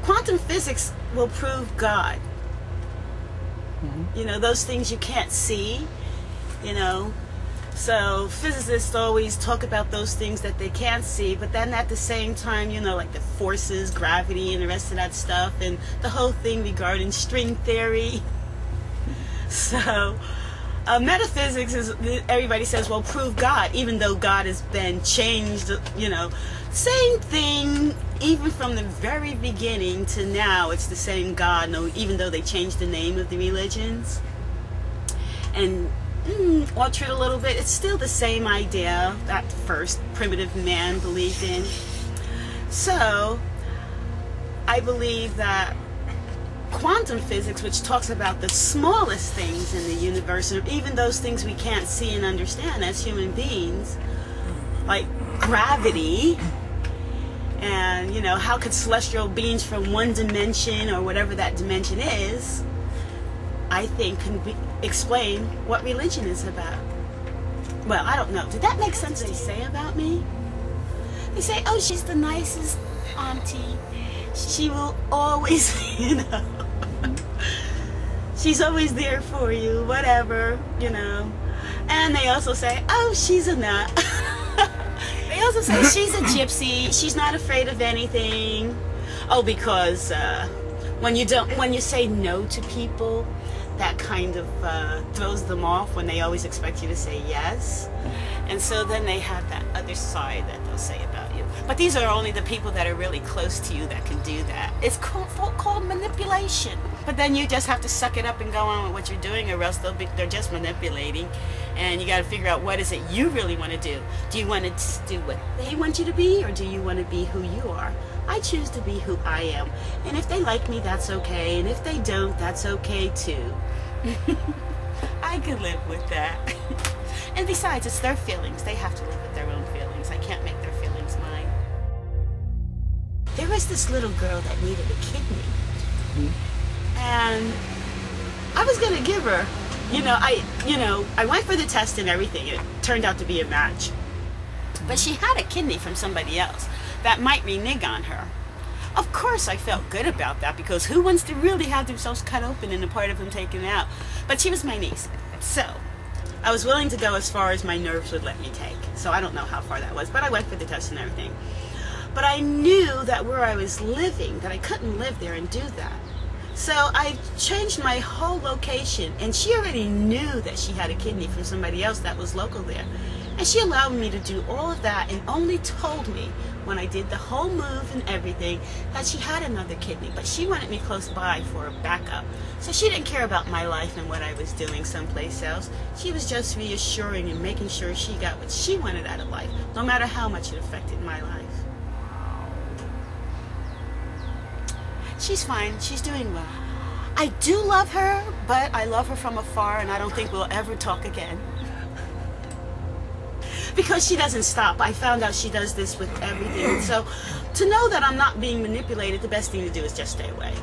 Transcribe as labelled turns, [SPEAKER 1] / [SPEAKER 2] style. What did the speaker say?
[SPEAKER 1] Quantum physics will prove God. You know, those things you can't see, you know. So physicists always talk about those things that they can't see, but then at the same time, you know, like the forces, gravity, and the rest of that stuff, and the whole thing regarding string theory. So metaphysics is, everybody says, well, prove God, even though God has been changed, you know. Same thing, even from the very beginning to now, it's the same God, no, even though they changed the name of the religions and altered a little bit, it's still the same idea that first primitive man believed in. So I believe that quantum physics, which talks about the smallest things in the universe, and even those things we can't see and understand as human beings, like gravity, and, you know, how could celestial beings from one dimension or whatever that dimension is, I think can explain what religion is about. Well, I don't know. Did that make sense? They say about me? They say, oh, she's the nicest auntie. She will always, you know, she's always there for you, whatever, you know. And they also say, oh, she's a nut. They also say she's a gypsy. She's not afraid of anything. Oh, because when you say no to people, that kind of throws them off when they always expect you to say yes. And so then they have that other side that they'll say about you. But these are only the people that are really close to you that can do that. It's called manipulation. But then you just have to suck it up and go on with what you're doing, or else they're just manipulating. And you got to figure out, what is it you really want to do? Do you want to do what they want you to be, or do you want to be who you are? I choose to be who I am. And if they like me, that's okay. And if they don't, that's okay too. I could live with that. And besides, it's their feelings. They have to live with their own feelings. I can't make their feelings mine. There was this little girl that needed a kidney. And I was going to give her, I went for the test and everything. It turned out to be a match. But she had a kidney from somebody else that might renege on her. Of course I felt good about that, because who wants to really have themselves cut open and a part of them taken out? But she was my niece. So I was willing to go as far as my nerves would let me take. So I don't know how far that was, but I went for the test and everything. But I knew that where I was living, that I couldn't live there and do that. So I changed my whole location, and she already knew that she had a kidney from somebody else that was local there. And she allowed me to do all of that, and only told me when I did the whole move and everything that she had another kidney, but she wanted me close by for a backup. So she didn't care about my life and what I was doing someplace else. She was just reassuring and making sure she got what she wanted out of life, no matter how much it affected my life. She's fine. She's doing well. I do love her, but I love her from afar, and I don't think we'll ever talk again. Because she doesn't stop. I found out she does this with everything. So to know that I'm not being manipulated, the best thing to do is just stay away.